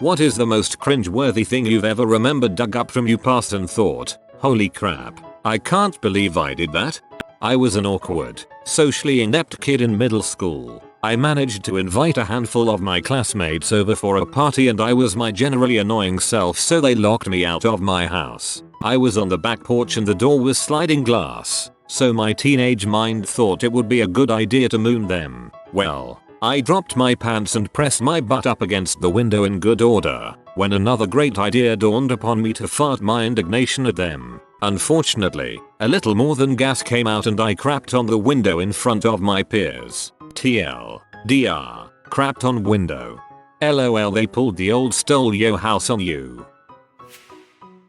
What is the most cringe-worthy thing you've ever remembered dug up from your past and thought, holy crap, I can't believe I did that? I was an awkward, socially inept kid in middle school. I managed to invite a handful of my classmates over for a party and I was my generally annoying self, so they locked me out of my house. I was on the back porch and the door was sliding glass, so my teenage mind thought it would be a good idea to moon them. Well, I dropped my pants and pressed my butt up against the window in good order, when another great idea dawned upon me to fart my indignation at them. Unfortunately, a little more than gas came out and I crapped on the window in front of my peers. TLDR, crapped on window. LOL, they pulled the old stole yo house on you.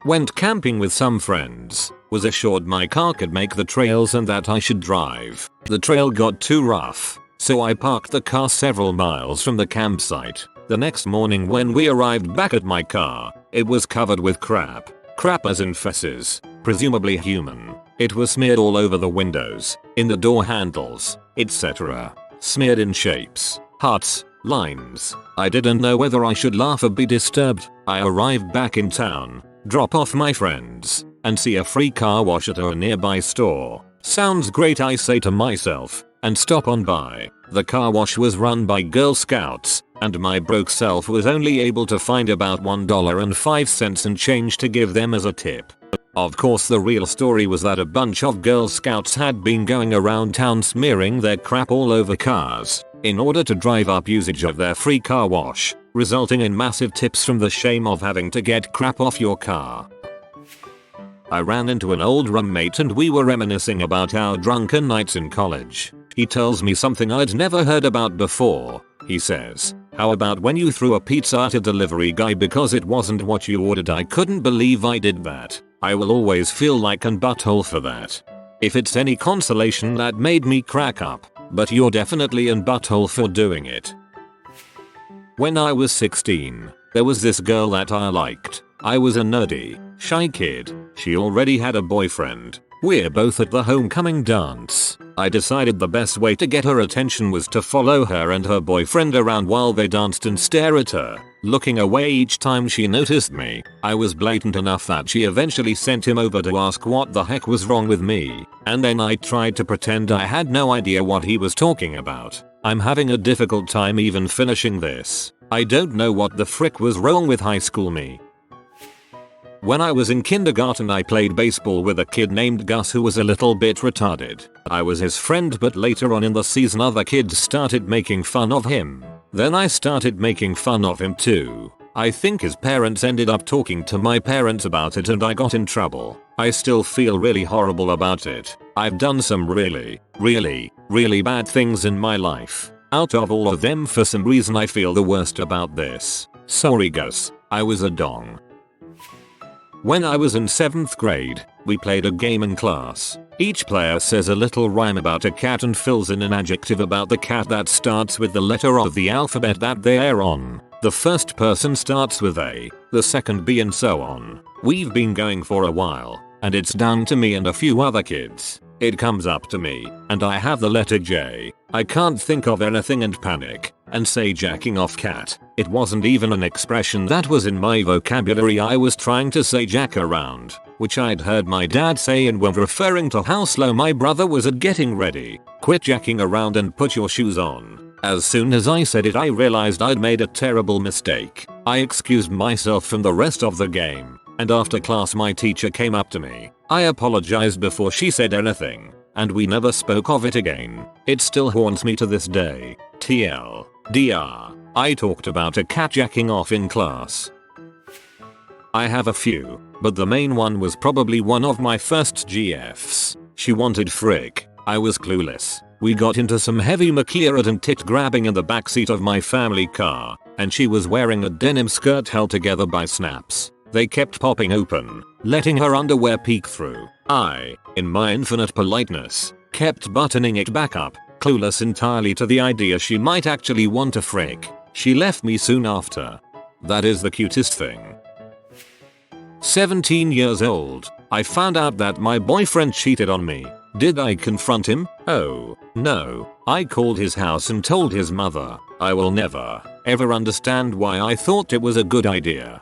Went camping with some friends. Was assured my car could make the trails and that I should drive. The trail got too rough, so I parked the car several miles from the campsite. The next morning when we arrived back at my car, it was covered with crap. Crap as in feces, presumably human. It was smeared all over the windows, in the door handles, etc. Smeared in shapes, hearts, lines. I didn't know whether I should laugh or be disturbed. I arrived back in town, drop off my friends, and see a free car wash at a nearby store. Sounds great, I say to myself, and stop on by. The car wash was run by Girl Scouts, and my broke self was only able to find about $1.05 and change to give them as a tip. Of course, the real story was that a bunch of Girl Scouts had been going around town smearing their crap all over cars, in order to drive up usage of their free car wash, resulting in massive tips from the shame of having to get crap off your car. I ran into an old roommate and we were reminiscing about our drunken nights in college. He tells me something I'd never heard about before. He says, "How about when you threw a pizza at a delivery guy because it wasn't what you ordered? I couldn't believe I did that. I will always feel like an butthole for that. If it's any consolation, that made me crack up, but you're definitely an butthole for doing it." When I was 16, there was this girl that I liked. I was a nerdy, shy kid. She already had a boyfriend. We're both at the homecoming dance. I decided the best way to get her attention was to follow her and her boyfriend around while they danced and stare at her, looking away each time she noticed me. I was blatant enough that she eventually sent him over to ask what the heck was wrong with me, and then I tried to pretend I had no idea what he was talking about. I'm having a difficult time even finishing this. I don't know what the frick was wrong with high school me. When I was in kindergarten, I played baseball with a kid named Gus who was a little bit retarded. I was his friend, but later on in the season other kids started making fun of him. Then I started making fun of him too. I think his parents ended up talking to my parents about it and I got in trouble. I still feel really horrible about it. I've done some really bad things in my life. Out of all of them, for some reason I feel the worst about this. Sorry Gus, I was a dong. When I was in 7th grade, we played a game in class. Each player says a little rhyme about a cat and fills in an adjective about the cat that starts with the letter of the alphabet that they are on. The first person starts with A, the second B, and so on. We've been going for a while, and it's down to me and a few other kids. It comes up to me, and I have the letter J. I can't think of anything and panic, and say jacking off cat. It wasn't even an expression that was in my vocabulary. I was trying to say jack around, which I'd heard my dad say and when referring to how slow my brother was at getting ready. Quit jacking around and put your shoes on. As soon as I said it, I realized I'd made a terrible mistake. I excused myself from the rest of the game, and after class my teacher came up to me. I apologized before she said anything, and we never spoke of it again. It still haunts me to this day. TLDR, I talked about a cat jacking off in class. I have a few, but the main one was probably one of my first GFs. She wanted frick. I was clueless. We got into some heavy McLeod and tit grabbing in the backseat of my family car, and she was wearing a denim skirt held together by snaps. They kept popping open, letting her underwear peek through. I, in my infinite politeness, kept buttoning it back up, clueless entirely to the idea she might actually want a frick. She left me soon after. That is the cutest thing. 17 years old, I found out that my boyfriend cheated on me. Did I confront him? Oh, no. I called his house and told his mother. I will never ever understand why I thought it was a good idea.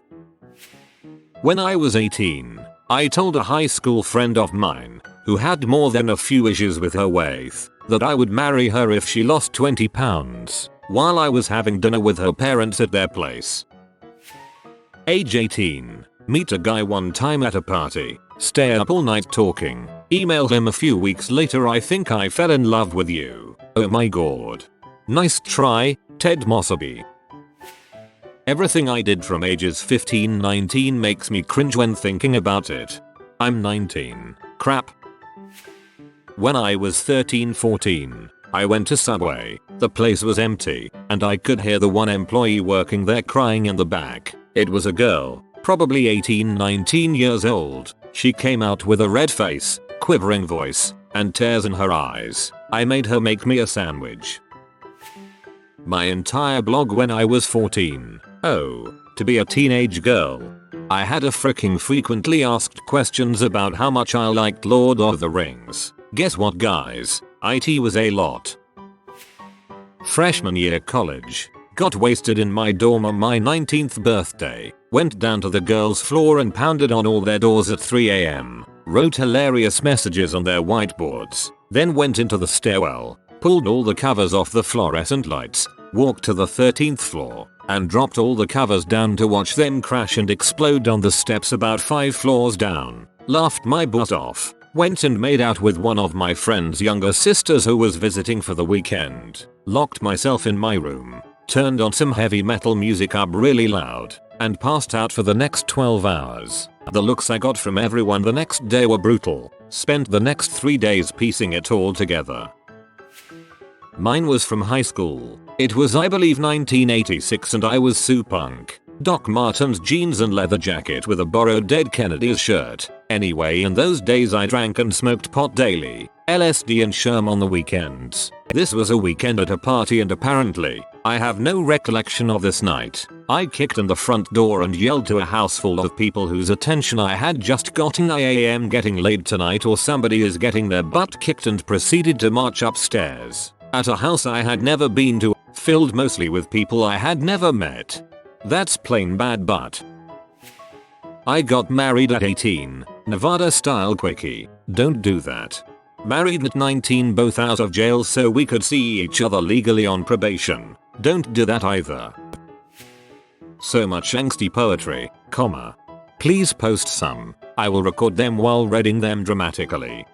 When I was 18, I told a high school friend of mine, who had more than a few issues with her weight, that I would marry her if she lost 20 pounds, while I was having dinner with her parents at their place. Age 18, meet a guy one time at a party, stay up all night talking, email him a few weeks later, I think I fell in love with you. Oh my god. Nice try, Ted Mosby. Everything I did from ages 15-19 makes me cringe when thinking about it. I'm 19. Crap. When I was 13-14, I went to Subway. The place was empty, and I could hear the one employee working there crying in the back. It was a girl, probably 18-19 years old. She came out with a red face, quivering voice, and tears in her eyes. I made her make me a sandwich. My entire blog when I was 14. Oh, to be a teenage girl. I had a freaking frequently asked questions about how much I liked Lord of the Rings. Guess what, guys? IT was a lot. Freshman year college. Got wasted in my dorm on my 19th birthday. Went down to the girls' floor and pounded on all their doors at 3 AM. Wrote hilarious messages on their whiteboards. Then went into the stairwell, pulled all the covers off the fluorescent lights, walked to the 13th floor, and dropped all the covers down to watch them crash and explode on the steps about 5 floors down. Laughed my butt off. Went and made out with one of my friend's younger sisters who was visiting for the weekend. Locked myself in my room, turned on some heavy metal music up really loud, and passed out for the next 12 hours. The looks I got from everyone the next day were brutal. Spent the next 3 days piecing it all together. Mine was from high school. It was, I believe, 1986, and I was Sue Punk. Doc Martens jeans and leather jacket with a borrowed Dead Kennedys shirt. Anyway, in those days I drank and smoked pot daily, LSD and Sherm on the weekends. This was a weekend at a party, and apparently, I have no recollection of this night. I kicked in the front door and yelled to a house full of people whose attention I had just gotten, I am getting laid tonight or somebody is getting their butt kicked, and proceeded to march upstairs. At a house I had never been to, filled mostly with people I had never met. That's plain bad, but I got married at 18, Nevada style quickie. Don't do that. Married at 19, both out of jail so we could see each other legally on probation. Don't do that either. So much angsty poetry, comma. Please post some. I will record them while reading them dramatically.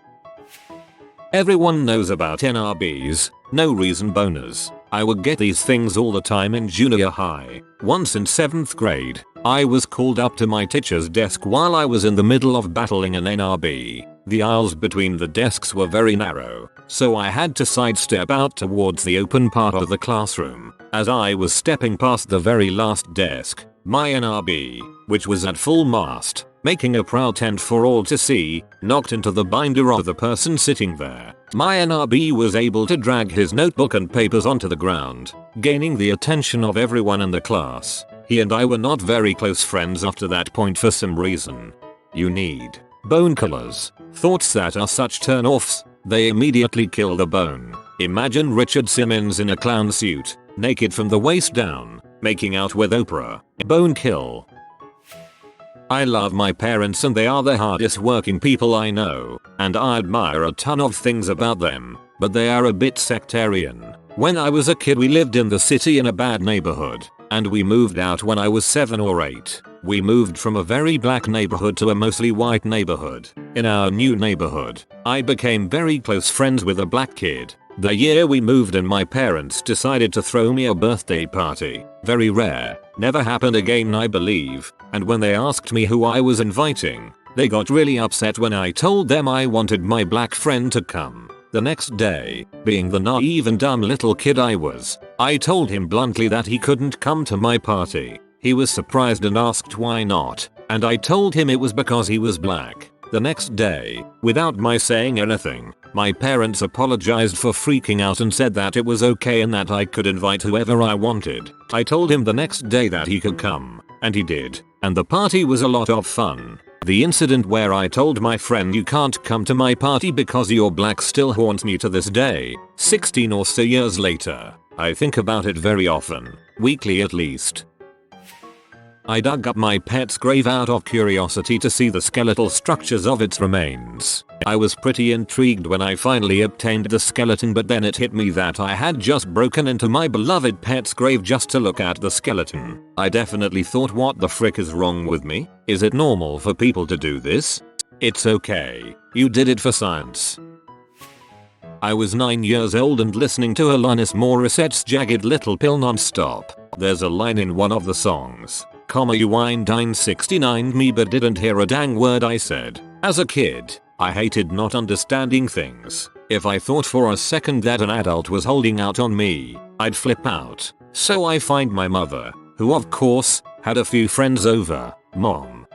Everyone knows about NRBs, no reason boners. I would get these things all the time in junior high. Once in 7th grade, I was called up to my teacher's desk while I was in the middle of battling an NRB. The aisles between the desks were very narrow, so I had to sidestep out towards the open part of the classroom. As I was stepping past the very last desk, my NRB, which was at full mast, making a proud tent for all to see, knocked into the binder of the person sitting there. My NRB was able to drag his notebook and papers onto the ground, gaining the attention of everyone in the class. He and I were not very close friends after that point for some reason. You need bone killers. Thoughts that are such turn-offs, they immediately kill the bone. Imagine Richard Simmons in a clown suit, naked from the waist down, making out with Oprah. Bone kill. I love my parents and they are the hardest working people I know, and I admire a ton of things about them, but they are a bit sectarian. When I was a kid we lived in the city in a bad neighborhood, and we moved out when I was 7 or 8. We moved from a very black neighborhood to a mostly white neighborhood. In our new neighborhood, I became very close friends with a black kid. The year we moved and my parents decided to throw me a birthday party. Very rare. Never happened again, I believe. And when they asked me who I was inviting, they got really upset when I told them I wanted my black friend to come. The next day, being the naive and dumb little kid I was, I told him bluntly that he couldn't come to my party. He was surprised and asked why not, and I told him it was because he was black. The next day, without my saying anything, my parents apologized for freaking out and said that it was okay and that I could invite whoever I wanted. I told him the next day that he could come, and he did, and the party was a lot of fun. The incident where I told my friend you can't come to my party because you're black still haunts me to this day, 16 or so years later. I think about it very often. weekly at least. I dug up my pet's grave out of curiosity to see the skeletal structures of its remains. I was pretty intrigued when I finally obtained the skeleton, but then it hit me that I had just broken into my beloved pet's grave just to look at the skeleton. I definitely thought, what the frick is wrong with me? Is it normal for people to do this? It's okay. You did it for science. I was 9 years old and listening to Alanis Morissette's Jagged Little Pill non-stop. There's a line in one of the songs, you wine dine 69 me but didn't hear a dang word I said. As a kid, I hated not understanding things. If I thought for a second that an adult was holding out on me, I'd flip out. So I find my mother, who of course, had a few friends over. Mom,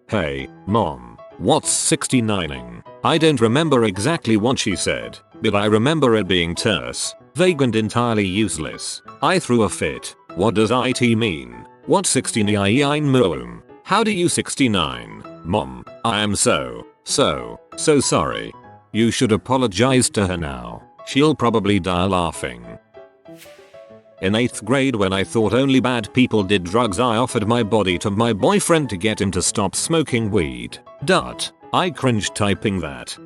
hey, mom, what's 69ing? I don't remember exactly what she said, but I remember it being terse, vague and entirely useless. I threw a fit. What does it mean? What 69 moom? How do you 69? Mom, I am so sorry. You should apologize to her now. She'll probably die laughing. In 8th grade, when I thought only bad people did drugs, I offered my body to my boyfriend to get him to stop smoking weed. I cringed typing that.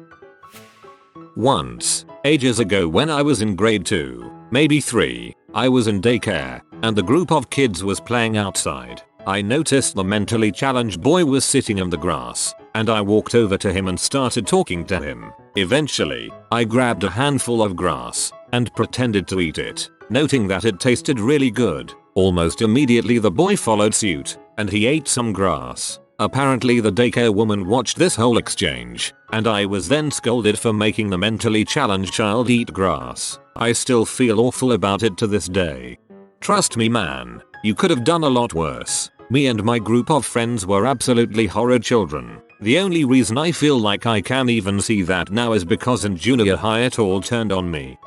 Once, ages ago when I was in grade 2, maybe 3, I was in daycare, and the group of kids was playing outside. I noticed the mentally challenged boy was sitting in the grass, and I walked over to him and started talking to him. Eventually, I grabbed a handful of grass and pretended to eat it, noting that it tasted really good. Almost immediately the boy followed suit, and he ate some grass. Apparently the daycare woman watched this whole exchange, and I was then scolded for making the mentally challenged child eat grass. I still feel awful about it to this day. Trust me man, you could have done a lot worse. Me and my group of friends were absolutely horrid children. The only reason I feel like I can even see that now is because in junior high it all turned on me.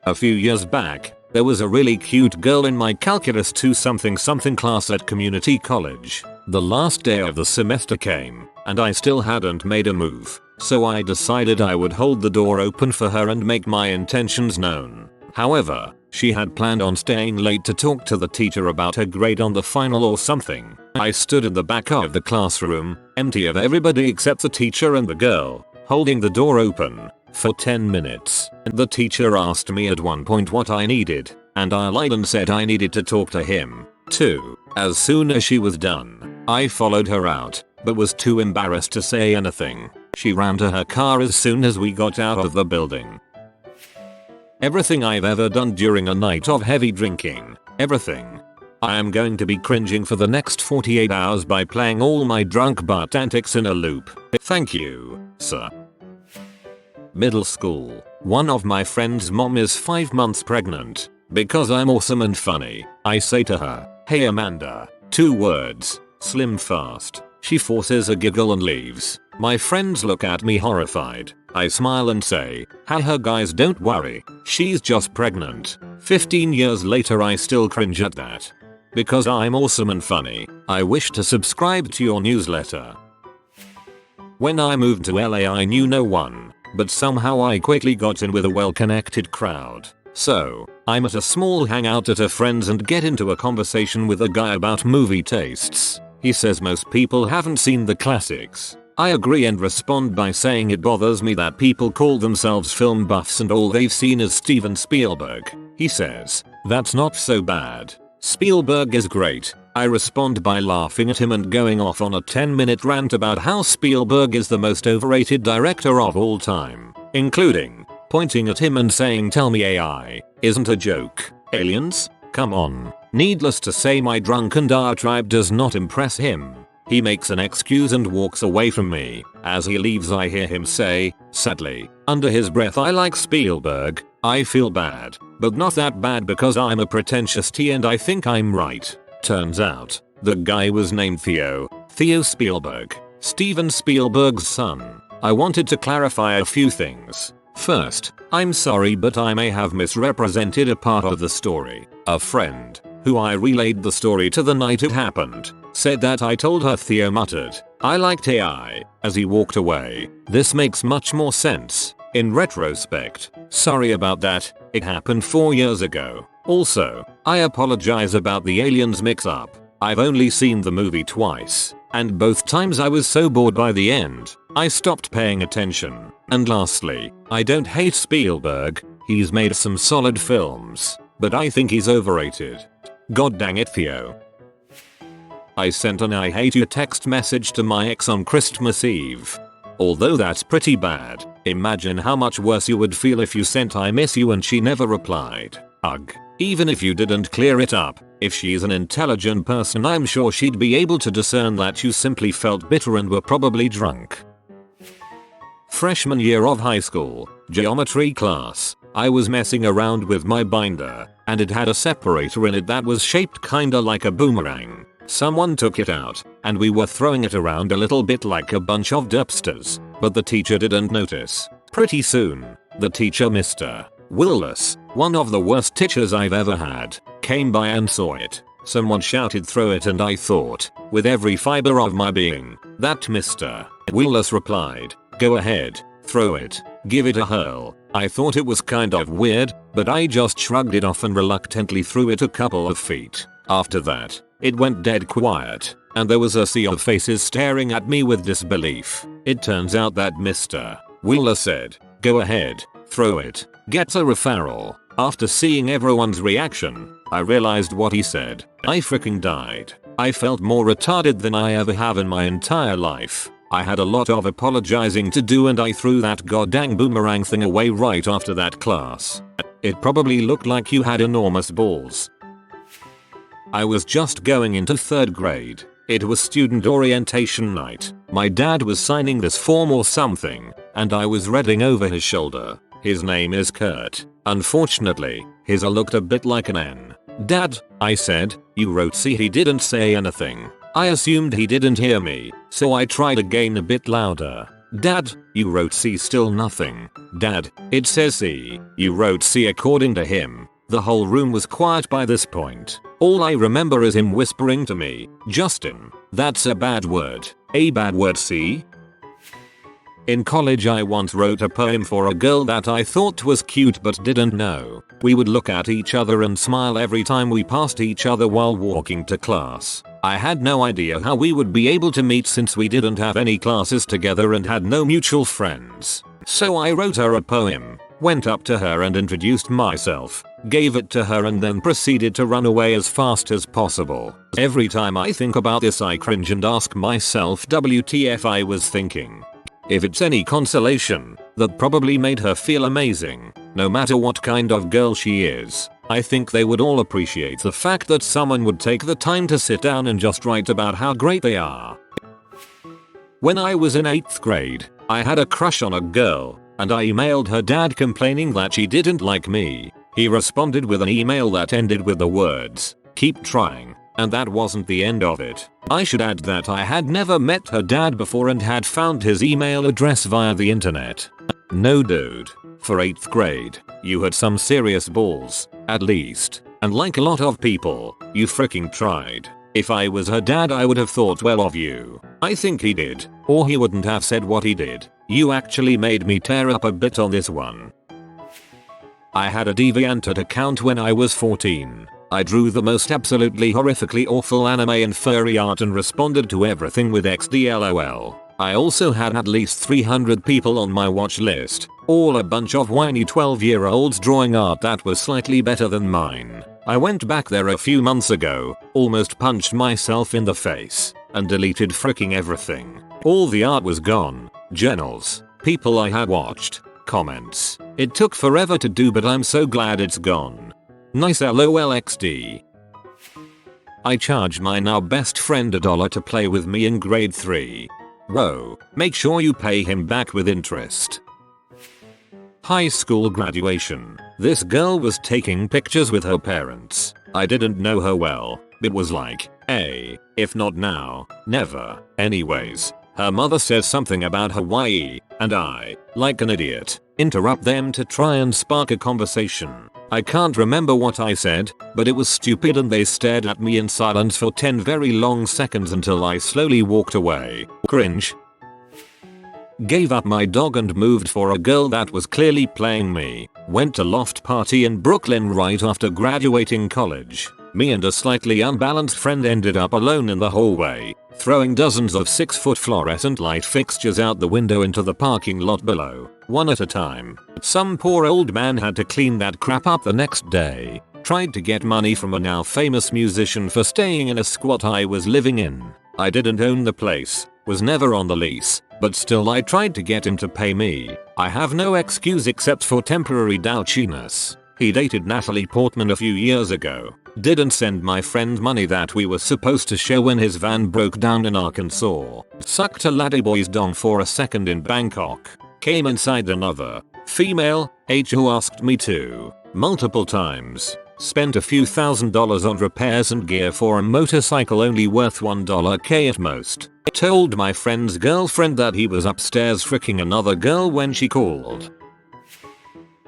A few years back, there was a really cute girl in my calculus 2 something class at community college. The last day of the semester came, and I still hadn't made a move, so I decided I would hold the door open for her and make my intentions known. However, she had planned on staying late to talk to the teacher about her grade on the final or something. I stood in the back of the classroom, empty of everybody except the teacher and the girl, holding the door open, for 10 minutes. The teacher asked me at one point what I needed, and I lied and said I needed to talk to him, too. As soon as she was done, I followed her out, but was too embarrassed to say anything. She ran to her car as soon as we got out of the building. Everything I've ever done during a night of heavy drinking. Everything. I am going to be cringing for the next 48 hours by playing all my drunk butt antics in a loop. Thank you, sir. Middle school. One of my friend's mom is 5 months pregnant. Because I'm awesome and funny, I say to her, "Hey Amanda." 2 words. Slim fast. She forces a giggle and leaves. My friends look at me horrified. I smile and say, "Haha guys, don't worry. She's just pregnant." 15 years later I still cringe at that. Because I'm awesome and funny, I wish to subscribe to your newsletter. When I moved to LA I knew no one, but somehow I quickly got in with a well-connected crowd. So, I'm at a small hangout at a friend's and get into a conversation with a guy about movie tastes. He says most people haven't seen the classics. I agree and respond by saying it bothers me that people call themselves film buffs and all they've seen is Steven Spielberg. He says, "That's not so bad. Spielberg is great." I respond by laughing at him and going off on a 10-minute rant about how Spielberg is the most overrated director of all time, including pointing at him and saying, "Tell me AI isn't a joke. Aliens? Come on." Needless to say, my drunken diatribe does not impress him. He makes an excuse and walks away from me. As he leaves I hear him say, sadly, under his breath, "I like Spielberg." I feel bad, but not that bad because I'm a pretentious T and I think I'm right. Turns out, the guy was named Theo Spielberg, Steven Spielberg's son. I wanted to clarify a few things. First, I'm sorry but I may have misrepresented a part of the story. A friend, who I relayed the story to the night it happened, said that I told her. Theo muttered, "I liked AI," as he walked away. This makes much more sense in retrospect. Sorry about that, it happened 4 years ago. Also, I apologize about the aliens mix-up. I've only seen the movie twice, and both times I was so bored by the end, I stopped paying attention. And lastly, I don't hate Spielberg, he's made some solid films, but I think he's overrated. God dang it, Theo. I sent an I hate you text message to my ex on Christmas Eve. Although that's pretty bad, imagine how much worse you would feel if you sent I miss you and she never replied. Ugh. Even if you didn't clear it up, if she's an intelligent person, I'm sure she'd be able to discern that you simply felt bitter and were probably drunk. Freshman year of high school, geometry class, I was messing around with my binder, and it had a separator in it that was shaped kinda like a boomerang. Someone took it out, and we were throwing it around a little bit like a bunch of derpsters, but the teacher didn't notice. Pretty soon, the teacher, Mr. Willis, one of the worst teachers I've ever had, came by and saw it. Someone shouted, "Throw it," and I thought, with every fiber of my being, that Mr. Willis replied, "Go ahead, throw it, give it a hurl." I thought it was kind of weird, but I just shrugged it off and reluctantly threw it a couple of feet. After that, it went dead quiet, and there was a sea of faces staring at me with disbelief. It turns out that Mr. Willis said, "Go ahead, throw it, gets a referral." After seeing everyone's reaction, I realized what he said. I freaking died. I felt more retarded than I ever have in my entire life. I had a lot of apologizing to do, and I threw that goddamn boomerang thing away right after that class. It probably looked like you had enormous balls. I was just going into 3rd grade. It was student orientation night. My dad was signing this form or something, and I was reading over his shoulder. His name is Kurt. Unfortunately, his A looked a bit like an N. "Dad," I said, "you wrote C." He didn't say anything. I assumed he didn't hear me, so I tried again a bit louder. "Dad, you wrote C." Still nothing. "Dad, it says C." "You wrote C." According to him. The whole room was quiet by this point. All I remember is him whispering to me, "Justin, that's a bad word." "A bad word, C?" In college, I once wrote a poem for a girl that I thought was cute but didn't know. We would look at each other and smile every time we passed each other while walking to class. I had no idea how we would be able to meet since we didn't have any classes together and had no mutual friends. So I wrote her a poem, went up to her and introduced myself, gave it to her, and then proceeded to run away as fast as possible. Every time I think about this, I cringe and ask myself, WTF I was thinking. If it's any consolation, that probably made her feel amazing. No matter what kind of girl she is, I think they would all appreciate the fact that someone would take the time to sit down and just write about how great they are. When I was in 8th grade, I had a crush on a girl, and I emailed her dad complaining that she didn't like me. He responded with an email that ended with the words, "Keep trying." And that wasn't the end of it. I should add that I had never met her dad before and had found his email address via the internet. No dude. For 8th grade, you had some serious balls, at least. And like a lot of people, you freaking tried. If I was her dad, I would have thought well of you. I think he did, or he wouldn't have said what he did. You actually made me tear up a bit on this one. I had a DeviantArt account when I was 14. I drew the most absolutely horrifically awful anime and furry art and responded to everything with XDLOL. I also had at least 300 people on my watch list, all a bunch of whiny 12-year-olds drawing art that was slightly better than mine. I went back there a few months ago, almost punched myself in the face, and deleted freaking everything. All the art was gone. Journals, people I had watched, comments. It took forever to do, but I'm so glad it's gone. Nice LOLXD. I charged my now best friend $1 to play with me in grade 3. Whoa, make sure you pay him back with interest. High school graduation. This girl was taking pictures with her parents. I didn't know her well. It was like, if not now, never. Anyways, her mother says something about Hawaii, and I, like an idiot, interrupt them to try and spark a conversation. I can't remember what I said, but it was stupid and they stared at me in silence for 10 very long seconds until I slowly walked away. Cringe. Gave up my dog and moved for a girl that was clearly playing me. Went to loft party in Brooklyn right after graduating college. Me and a slightly unbalanced friend ended up alone in the hallway, throwing dozens of 6-foot fluorescent light fixtures out the window into the parking lot below, one at a time. Some poor old man had to clean that crap up the next day. Tried to get money from a now famous musician for staying in a squat I was living in. I didn't own the place, was never on the lease, but still I tried to get him to pay me. I have no excuse except for temporary douchiness. He dated Natalie Portman a few years ago. Didn't send my friend money that we were supposed to share when his van broke down in Arkansas. Sucked a ladyboy's dong for a second in Bangkok. Came inside another female who asked me to multiple times. Spent a few $1,000s on repairs and gear for a motorcycle only worth $1K at most. Told my friend's girlfriend that he was upstairs fricking another girl when she called.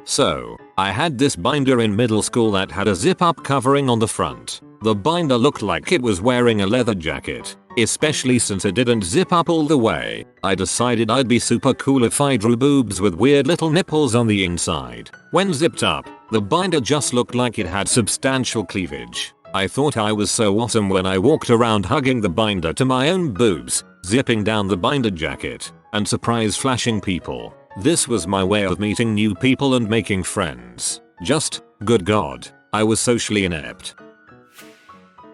So, I had this binder in middle school that had a zip-up covering on the front. The binder looked like it was wearing a leather jacket, especially since it didn't zip up all the way. I decided I'd be super cool if I drew boobs with weird little nipples on the inside. When zipped up, the binder just looked like it had substantial cleavage. I thought I was so awesome when I walked around hugging the binder to my own boobs, zipping down the binder jacket, and surprise flashing people. This was my way of meeting new people and making friends. Just, good God, I was socially inept.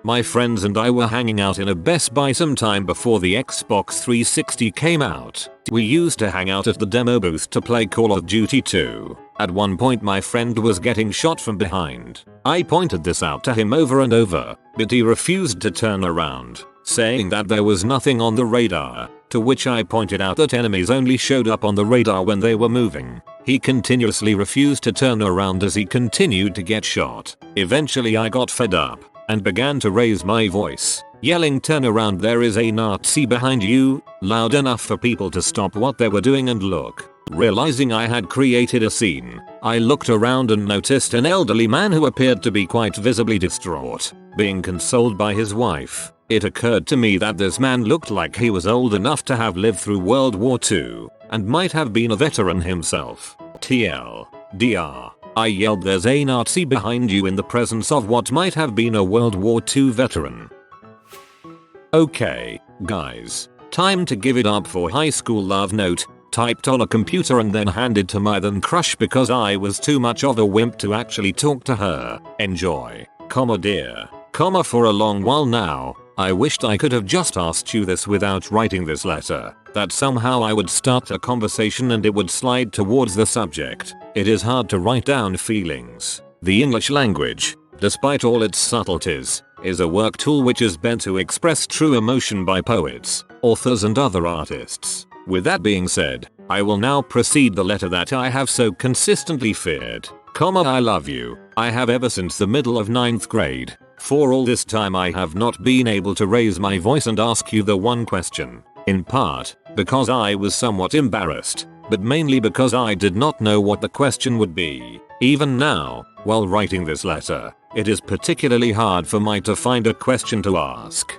My friends and I were hanging out in a Best Buy sometime before the Xbox 360 came out. We used to hang out at the demo booth to play Call of Duty 2. At one point my friend was getting shot from behind. I pointed this out to him over and over, but he refused to turn around, saying that there was nothing on the radar, to which I pointed out that enemies only showed up on the radar when they were moving. He continuously refused to turn around as he continued to get shot. Eventually I got fed up and began to raise my voice, yelling, "Turn around, there is a Nazi behind you," loud enough for people to stop what they were doing and look. Realizing I had created a scene, I looked around and noticed an elderly man who appeared to be quite visibly distraught, being consoled by his wife. It occurred to me that this man looked like he was old enough to have lived through World War II, and might have been a veteran himself. TLDR. I yelled, "There's a Nazi behind you," in the presence of what might have been a World War II veteran. Okay, guys. Time to give it up for high school love note, typed on a computer and then handed to my then crush because I was too much of a wimp to actually talk to her. Enjoy, dear, for a long while now. I wished I could have just asked you this without writing this letter, that somehow I would start a conversation and it would slide towards the subject. It is hard to write down feelings. The English language, despite all its subtleties, is a work tool which is meant to express true emotion by poets, authors and other artists. With that being said, I will now proceed the letter that I have so consistently feared. I love you. I have ever since the middle of 9th grade. For all this time I have not been able to raise my voice and ask you the one question. In part, because I was somewhat embarrassed, but mainly because I did not know what the question would be. Even now, while writing this letter, it is particularly hard for me to find a question to ask.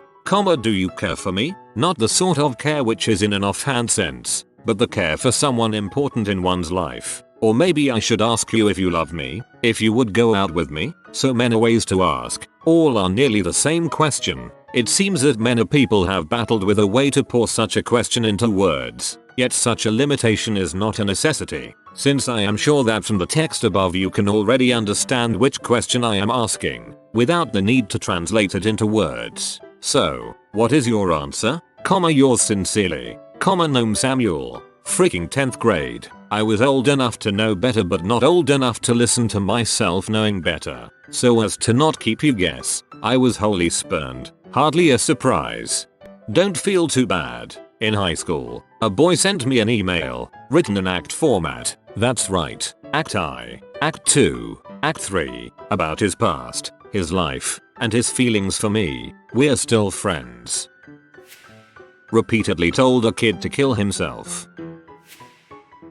Do you care for me? Not the sort of care which is in an offhand sense, but the care for someone important in one's life. Or maybe I should ask you if you love me, if you would go out with me. So many ways to ask, all are nearly the same question. It seems that many people have battled with a way to pour such a question into words, yet such a limitation is not a necessity, since I am sure that from the text above you can already understand which question I am asking, without the need to translate it into words. So, what is your answer? Yours sincerely, Gnome Samuel. Freaking 10th grade. I was old enough to know better but not old enough to listen to myself knowing better. So as to not keep you guess, I was wholly spurned. Hardly a surprise. Don't feel too bad. In high school, a boy sent me an email, written in act format. That's right, Act I, Act 2, Act 3, about his past, his life, and his feelings for me. We're still friends. Repeatedly told a kid to kill himself.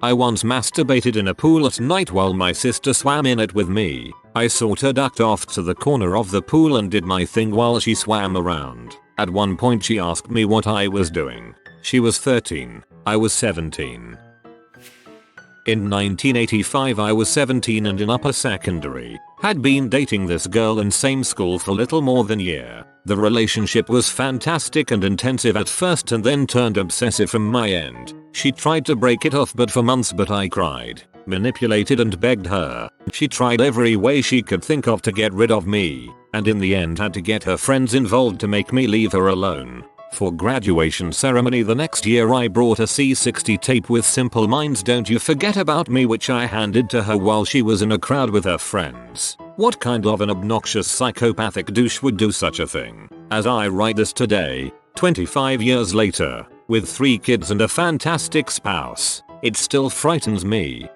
I once masturbated in a pool at night while my sister swam in it with me. I sort her ducked off to the corner of the pool and did my thing while she swam around. At one point she asked me what I was doing. She was 13. I was 17. In 1985 I was 17 and in upper secondary. Had been dating this girl in same school for little more than a year. The relationship was fantastic and intensive at first and then turned obsessive from my end. She tried to break it off but for months, but I cried, manipulated and begged her. She tried every way she could think of to get rid of me, and in the end had to get her friends involved to make me leave her alone. For graduation ceremony the next year I brought a C60 tape with Simple Minds Don't You Forget About Me, which I handed to her while she was in a crowd with her friends. What kind of an obnoxious psychopathic douche would do such a thing? As I write this today, 25 years later, with 3 kids and a fantastic spouse, it still frightens me.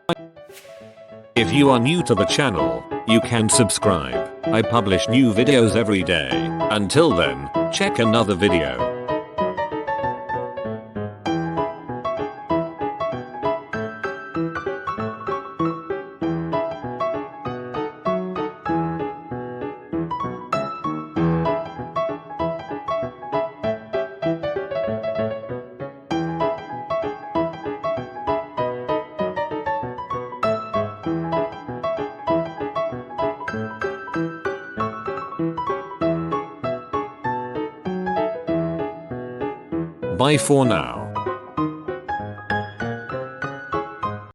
If you are new to the channel, you can subscribe. I publish new videos every day. Until then, check another video. Bye for now.